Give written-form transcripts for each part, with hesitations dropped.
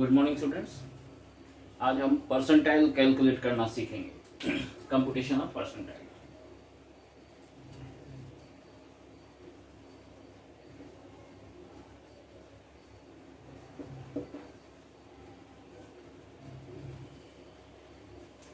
Good morning students. आज हम percentile calculate करना सीखेंगे। Computation of percentile.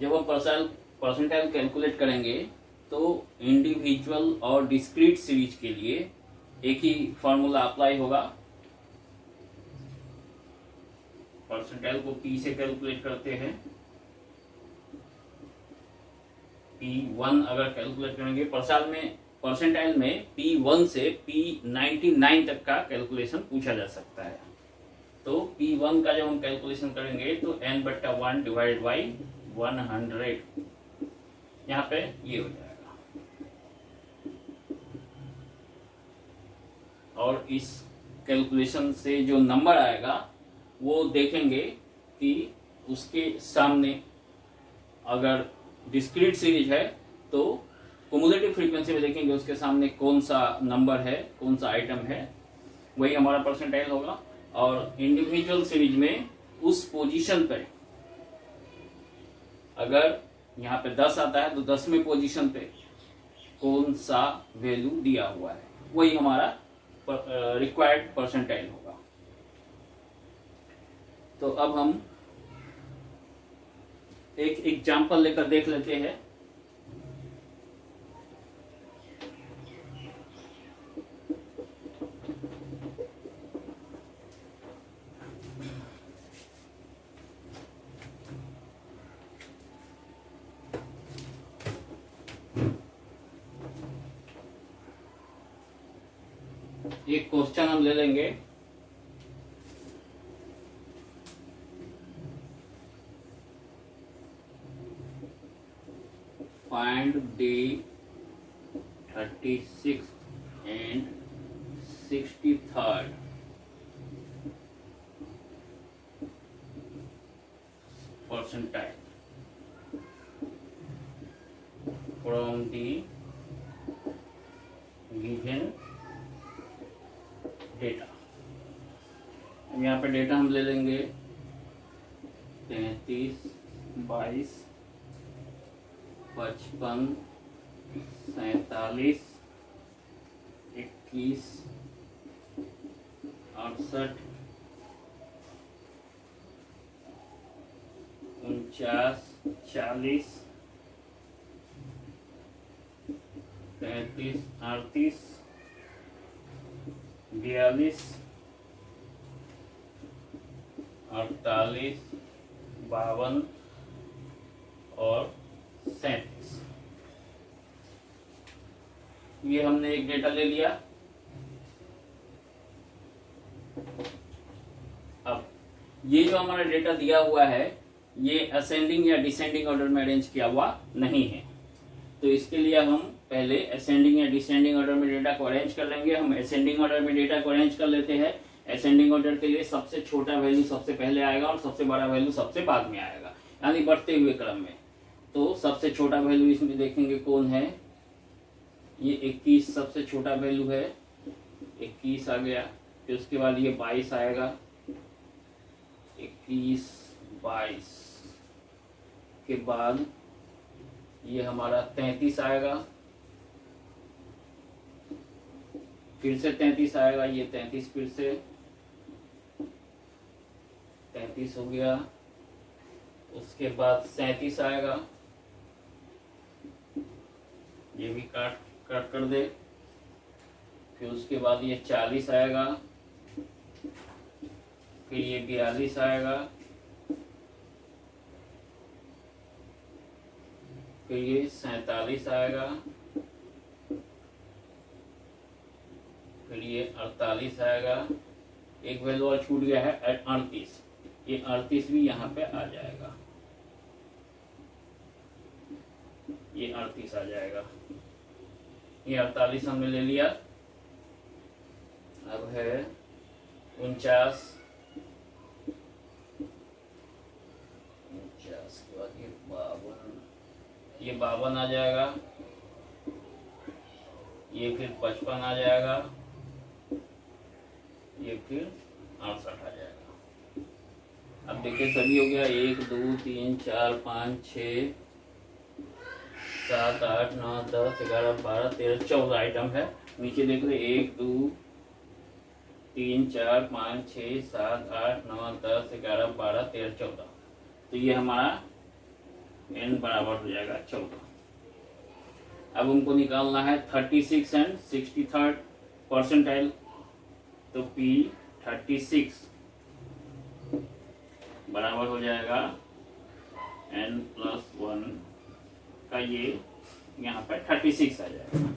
जब हम परसेंटाइल कैलकुलेट करेंगे तो इंडिविजुअल और डिस्क्रीट सीरीज के लिए एक ही फॉर्मूला अप्लाई होगा। परसेंटाइल को P से कैलकुलेट करते हैं। P1 अगर कैलकुलेट करेंगे परसेंटाइल में P1 से P99 तक का कैलकुलेशन पूछा जा सकता है। तो P1 का जब हम कैलकुलेशन करेंगे तो n/1 डिवाइड बाई 100 यहाँ पे ये हो जाएगा। और इस कैलकुलेशन से जो नंबर आएगा वो देखेंगे कि उसके सामने अगर डिस्क्रीट सीरीज है तो कुमुलेटिव फ्रीक्वेंसी में देखेंगे उसके सामने कौन सा नंबर है, कौन सा आइटम है, वही हमारा परसेंटाइल होगा। और इंडिविजुअल सीरीज में उस पोजीशन पे अगर यहाँ पे 10 आता है तो 10वें पोजीशन पे कौन सा वैल्यू दिया हुआ है वही हमारा रिक्वायर्ड परसेंटाइल होगा। तो अब हम एक एग्जाम्पल लेकर देख लेते हैं। एक क्वेश्चन हम ले लेंगे। Find the 36th and 63rd percentile from the given data. यहाँ पे डेटा हम ले लेंगे 33, 22, 55, 47, 21, 68, 49, 40, 33, 38, 42, 48, 52 और 37। ये हमने एक डेटा ले लिया। अब ये जो हमारा डेटा दिया हुआ है ये असेंडिंग या डिसेंडिंग ऑर्डर में अरेंज किया हुआ नहीं है। तो इसके लिए हम पहले असेंडिंग या डिसेंडिंग ऑर्डर में डेटा को अरेंज कर लेंगे। हम असेंडिंग ऑर्डर में डेटा को अरेंज कर लेते हैं। असेंडिंग ऑर्डर के लिए सबसे छोटा वैल्यू सबसे पहले आएगा और सबसे बड़ा वैल्यू सबसे बाद में आएगा, यानी बढ़ते हुए क्रम में। तो सबसे छोटा वैल्यू इसमें देखेंगे कौन है, ये 21 सबसे छोटा वैल्यू है, 21 आ गया। फिर उसके बाद ये 22 आएगा, 21, 22 के बाद ये हमारा 33 आएगा, फिर से 33 आएगा, ये 33 फिर से 33 हो गया। उसके बाद 37 आएगा, ये भी काट कर दे। फिर उसके बाद ये 40 आएगा, फिर ये 42 आएगा, फिर ये 47 आएगा, फिर ये 48 आएगा। एक वैल्यू और छूट गया है 38, ये 38 भी यहाँ पे आ जाएगा, ये 38 आ जाएगा। ये 48 हमने ले लिया। अब है 49, 49 के बाद ये 52 आ जाएगा, ये फिर 55 आ जाएगा, ये फिर 68 आ जाएगा। अब देखिए सभी हो गया 1 2 3 4 5 6 7 8 9 10 11 12 13 14 आइटम है। नीचे देख ले 1 2 3 4 5 6 7 8 9 10 11 12 13 14। तो ये हमारा n बराबर हो जाएगा 14। अब हमको निकालना है 36 एंड 63rd परसेंटाइल। तो P 36 बराबर हो जाएगा n+1 का ये यहाँ पे 36 आ जाएगा।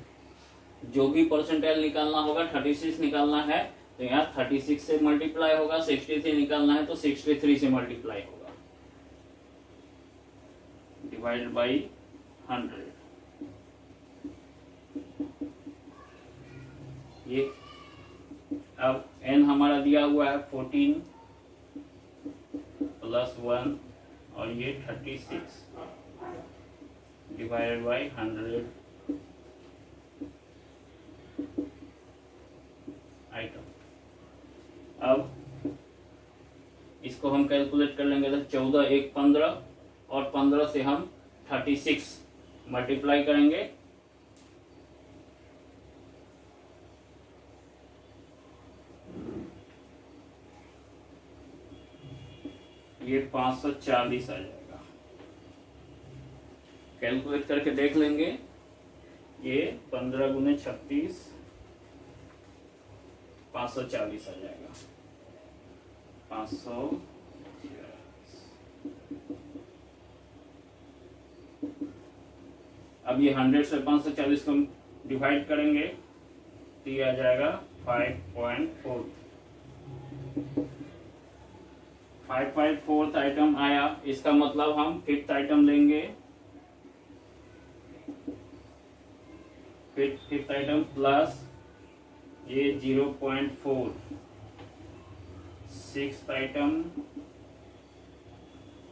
जो भी परसेंटाइल निकालना होगा 36 निकालना है तो यहाँ 36 से मल्टीप्लाई होगा, 63 निकालना है तो 63 से मल्टीप्लाई होगा, डिवाइडेड बाई 100। ये अब n हमारा दिया हुआ है 14 + 1 और ये 36 डिवाइडेड बाई 100 आइटम। अब इसको हम कैलकुलेट कर लेंगे तो 14 1 15 और 15 से हम 36 मल्टीप्लाई करेंगे। ये 540 आ जाएगा। कैलकुलेट करके देख लेंगे। ये 15 गुने 36 540 आ जाएगा। 540। अब ये 100 से 540 को डिवाइड करेंगे तो ये आ जाएगा 5.4। 5.4 आइटम आया। इसका मतलब हम 5th आइटम लेंगे। 5th आइटम प्लस ये 0.4। 6th item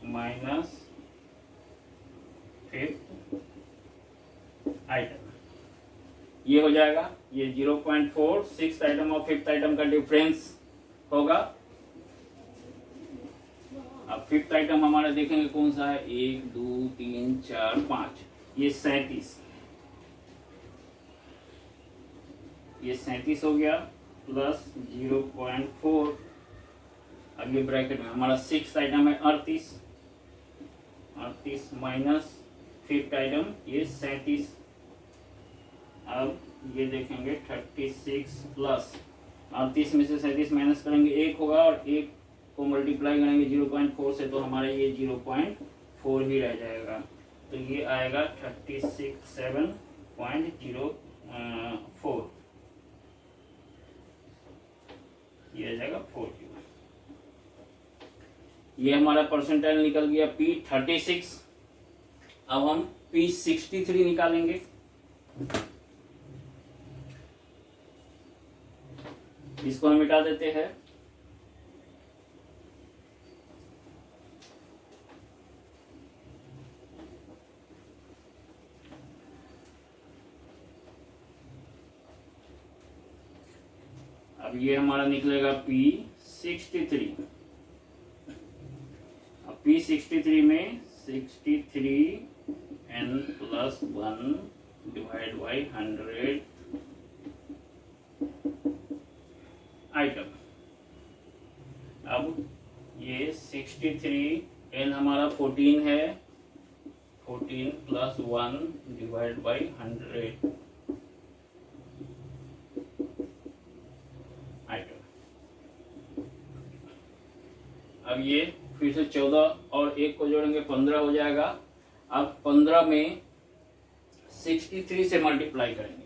minus 5th item, ये हो जाएगा। ये 0.4 6th आइटम और 5th आइटम का डिफरेंस होगा। अब 5th आइटम हमारा देखेंगे कौन सा है। 1 2 3 4 5, ये 37। ये 37 हो गया प्लस 0.4। अब ये ब्रैकेट में हमारा 6th आइटम है 38। 38 माइनस 5th आइटम ये 37। अब ये देखेंगे 36 प्लस 38 में से 37 माइनस करेंगे 1 होगा और 1 को मल्टीप्लाई करेंगे 0.4 से तो हमारा ये 0.4 ही रह जाएगा। तो ये आएगा 37.04। ये आ जाएगा 4। ये हमारा परसेंटाइल निकल गया P36। अब हम P63 निकालेंगे। इसको हम मिटा देते हैं। अब ये हमारा निकलेगा P63। अब P63 में 63n+1 डिवाइड बाई 100 आइटम। अब ये 63n हमारा 14 है। 14 + 1 डिवाइड बाई 100 आइटम। अब ये फिर से 14 और 1 को जोड़ेंगे 15 हो जाएगा। अब 15 में 63 से मल्टीप्लाई करेंगे।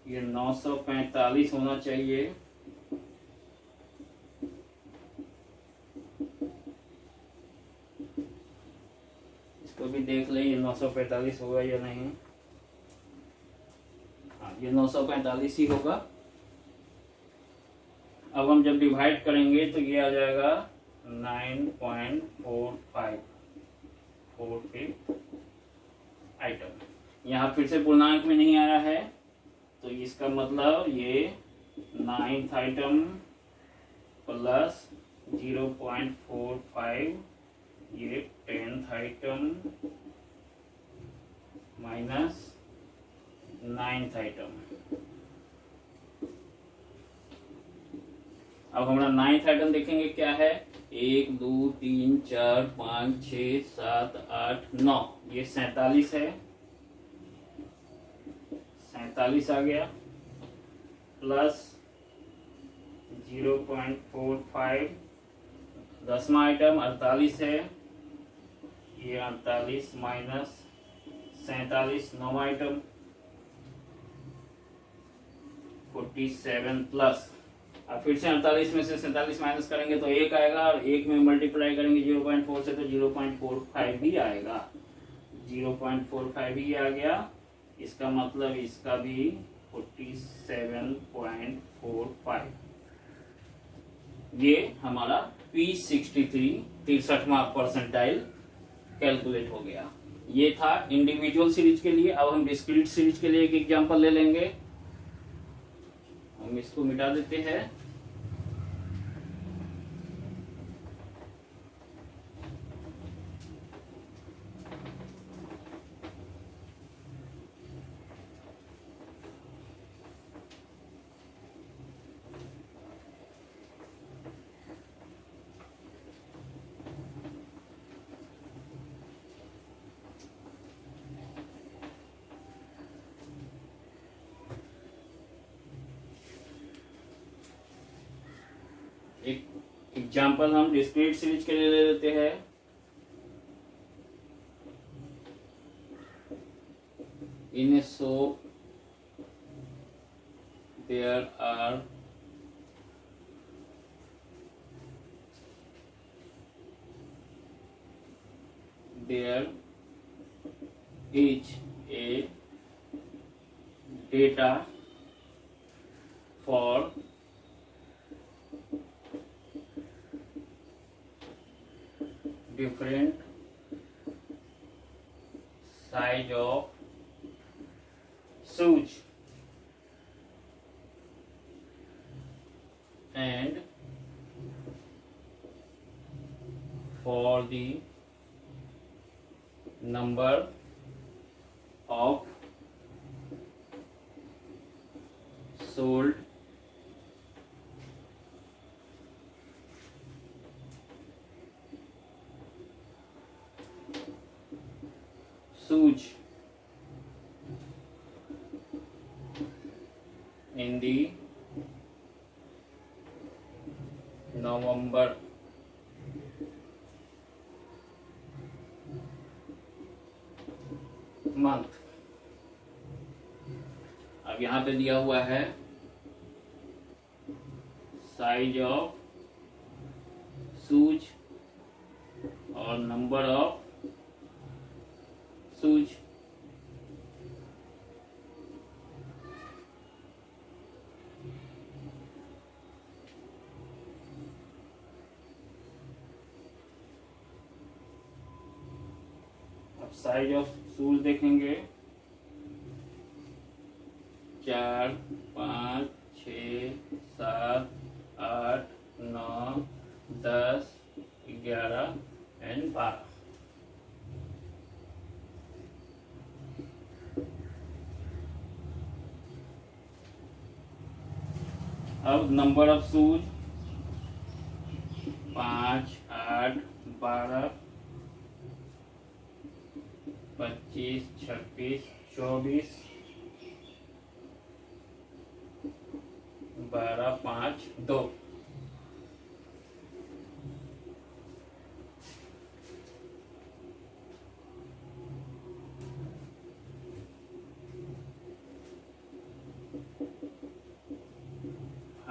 ये 945 होना चाहिए। इसको भी देख लें ये 945 होगा या नहीं। हाँ, ये 945 ही होगा। अब हम जब डिवाइड करेंगे तो ये आ जाएगा 9.45 आइटम। यहाँ फिर से पूर्णांक में नहीं आया है तो इसका मतलब ये 9th आइटम प्लस 0.45 ये 10th item minus 9th item. अब हमारा 9th आइटम देखेंगे क्या है, 1 2 3 4 5 6 7 8 9, ये 47 है, 47 आ गया, प्लस 0.45 10वां आइटम 48 है, ये 48 माइनस 47 9वां आइटम 47 प्लस, अब फिर से 48 में से 47 माइनस करेंगे तो 1 आएगा, और 1 में मल्टीप्लाई करेंगे 0.4 से तो 0.45 भी आएगा, 0.45 भी आ गया। इसका मतलब इसका भी 47.45, ये हमारा P63 63वां परसेंटाइल कैलकुलेट हो गया। ये था इंडिविजुअल सीरीज के लिए। अब हम डिस्क्रीट सीरीज के लिए एक एग्जांपल ले लेंगे। हम इसको मिटा देते हैं। एक एग्जाम्पल हम डिस्क्रीट सीरीज के लिए ले लेते हैं। In a soap there are is a data for different size of shoes and for the number of sold shoes in the November month। अब यहाँ पे दिया हुआ है साइज ऑफ शूज और नंबर ऑफ शूज। अब साइज ऑफ शूज देखेंगे 4 5 6 7 8 9 10 11 and 12। अब number of shoes 5 8 12 25 26 24 12 5 2।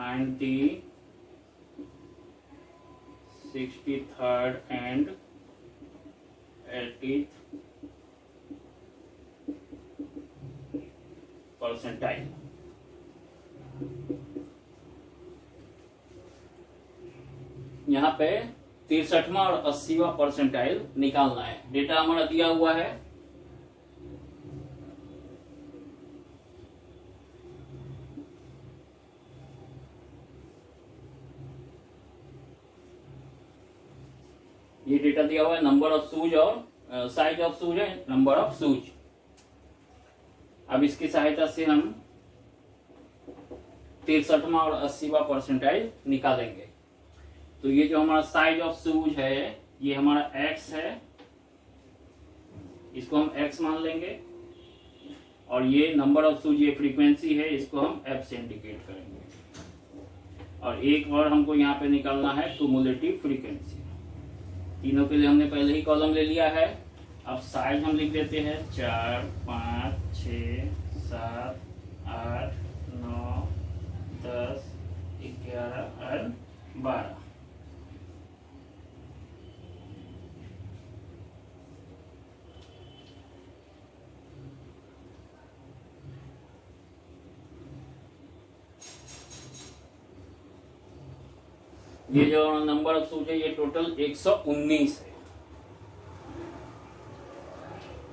and the 63rd and 80th percentile. यहाँ पे 63वां और 80वां परसेंटाइल निकालना है। डेटा हमारा दिया हुआ है ये डेटा दिया हुआ है, नंबर ऑफ शूज और साइज ऑफ शूज है, नंबर ऑफ शूज। अब इसकी सहायता से हम 63वां और 80वां परसेंटाइल निकालेंगे। तो ये जो हमारा साइज ऑफ शूज है ये हमारा x है, इसको हम x मान लेंगे, और ये नंबर ऑफ शूज ये फ्रीक्वेंसी है, इसको हम f से इंडिकेट करेंगे। और एक और हमको यहाँ पे निकालना है क्यूमुलेटिव फ्रीक्वेंसी। तीनों के लिए हमने पहले ही कॉलम ले लिया है। अब साइज हम लिख देते हैं 4, 5, 6, 7, 8, 9, 10, 11 और 12। ये जो नंबर ऑफ शूज है ये टोटल 119 है।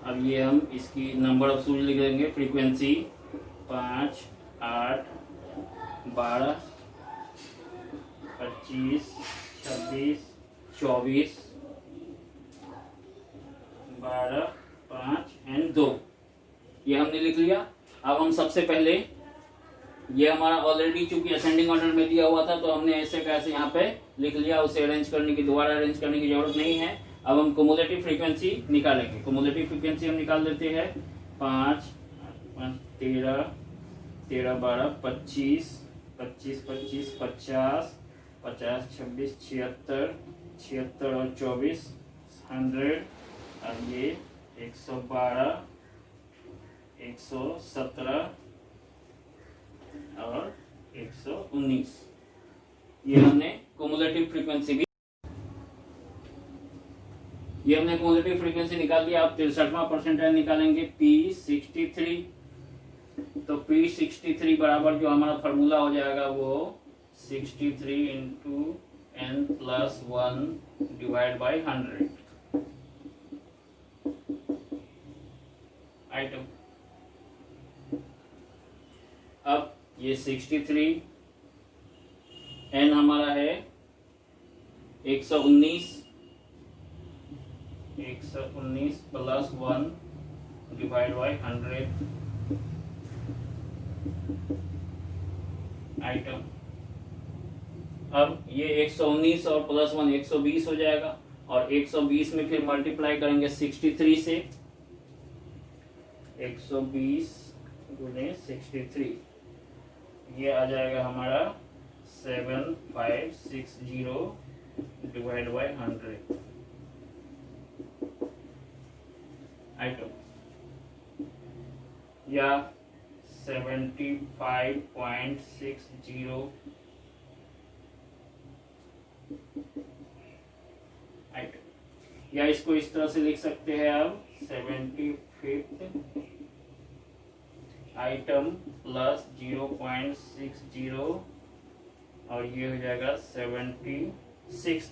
अब ये हम इसकी नंबर ऑफ शूज लिख देंगे। फ्रीक्वेंसी 5, 8, 12, 25, 26, 24, 12, 5 एंड 2, ये हमने लिख लिया। अब हम सबसे पहले, ये हमारा ऑलरेडी चूंकि असेंडिंग ऑर्डर में दिया हुआ था तो हमने ऐसे कैसे यहाँ पे लिख लिया, उसे अरेंज करने की, दोबारा अरेंज करने की जरूरत नहीं है। अब हम क्यूमुलेटिव फ्रीक्वेंसी निकालेंगे। क्यूमुलेटिव फ्रीक्वेंसी हम निकाल देते हैं 5, 13, 13, 12, 25, 25, 25, 50, 50, 26, 76, 76 और 24, 100, और ये 112, 117 और 119। ये हमने क्यूमुलेटिव फ्रीक्वेंसी भी, ये हमने क्यूमुलेटिव फ्रीक्वेंसी निकाल दिया। अब 63वां परसेंटाइल निकालेंगे P63। तो P63 बराबर जो हमारा फॉर्मूला हो जाएगा वो 63 into n+1 divide by 100 item. अब ये 63, n हमारा है 119 प्लस 1 डिवाइड बाई 100 आइटम। अब ये 119 और प्लस 1 120 हो जाएगा, और 120 में फिर मल्टीप्लाई करेंगे 63 से। 120 गुने 63, ये आ जाएगा हमारा 7560 डिवाइड बाई 100 आइटम, या 75.60 आइटम। या इसको इस तरह से लिख सकते हैं अब 75th आइटम प्लस 0.60, और ये हो जाएगा 76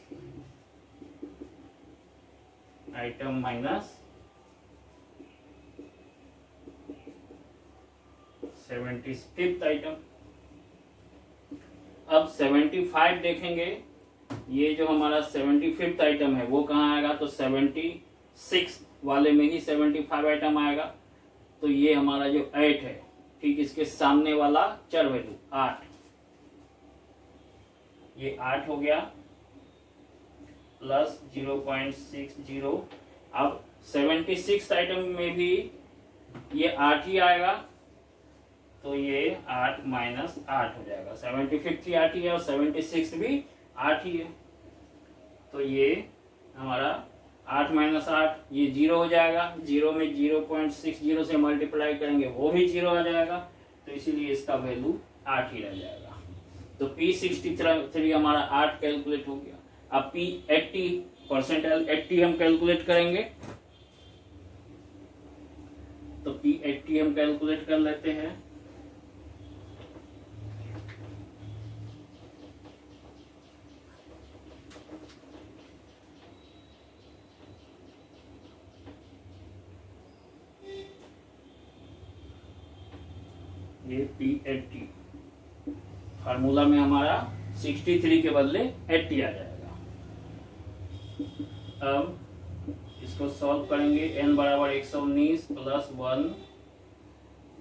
आइटम माइनस 75th आइटम। अब 75 देखेंगे, ये जो हमारा 75th आइटम है वो कहाँ आएगा, तो 76 वाले में ही 75 आइटम आएगा। तो ये हमारा जो 8 है, ठीक इसके सामने वाला चर वैल्यू 8, ये 8 हो गया प्लस 0.60। अब 76 आइटम में भी ये 8 ही आएगा, तो ये 8 माइनस 8 हो जाएगा। 75 8 ही है और 76 भी 8 ही है, तो ये हमारा 8 माइनस 8, ये 0 हो जाएगा। 0 में 0.60 से मल्टीप्लाई करेंगे वो भी 0 आ जाएगा, तो इसीलिए इसका वैल्यू 8 ही रह जाएगा। तो P63 हमारा 8 कैलकुलेट हो गया। अब P80 परसेंटाइल 80 हम कैलकुलेट करेंगे, तो P80 हम कैलकुलेट कर लेते हैं। ये P80 फार्मूला में हमारा 63 के बदले 80 आ जाएगा। अब इसको सॉल्व करेंगे। n बराबर 119 प्लस 1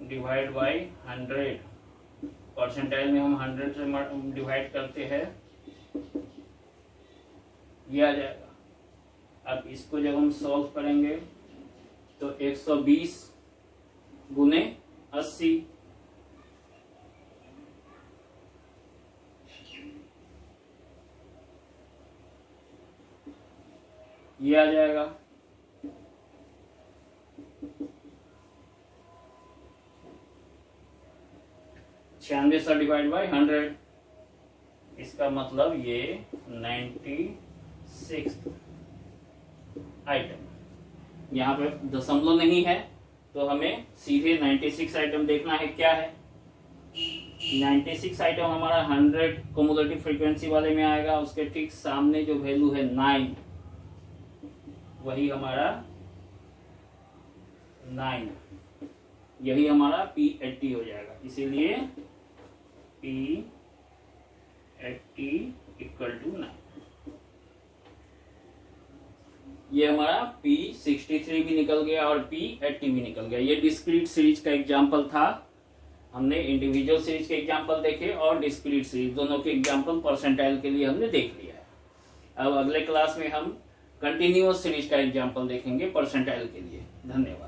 डिवाइड बाई 100। परसेंटाइल में हम 100 से डिवाइड करते हैं, ये आ जाएगा। अब इसको जब हम सॉल्व करेंगे तो 120 गुने 80, ये आ जाएगा। छियानवे सौ डिवाइड बाई 100, इसका मतलब ये 96 आइटम। यहाँ पे दशमलव नहीं है तो हमें सीधे 96 आइटम देखना है क्या है। 96 आइटम हमारा 100 क्युमुलेटिव फ्रीक्वेंसी वाले में आएगा। उसके ठीक सामने जो वैल्यू है 9, वही हमारा 9, यही हमारा P80 हो जाएगा। इसीलिए P80 इक्वल टू 9। ये हमारा P63 भी निकल गया और P80 भी निकल गया। ये डिस्क्रीट सीरीज का एग्जाम्पल था। हमने इंडिविजुअल सीरीज के एग्जाम्पल देखे और डिस्क्रीट सीरीज दोनों के एग्जाम्पल परसेंटाइल के लिए हमने देख लिया है। अब अगले क्लास में हम कंटिन्यूअस सीरीज का एग्जाम्पल देखेंगे परसेंटाइल के लिए। धन्यवाद।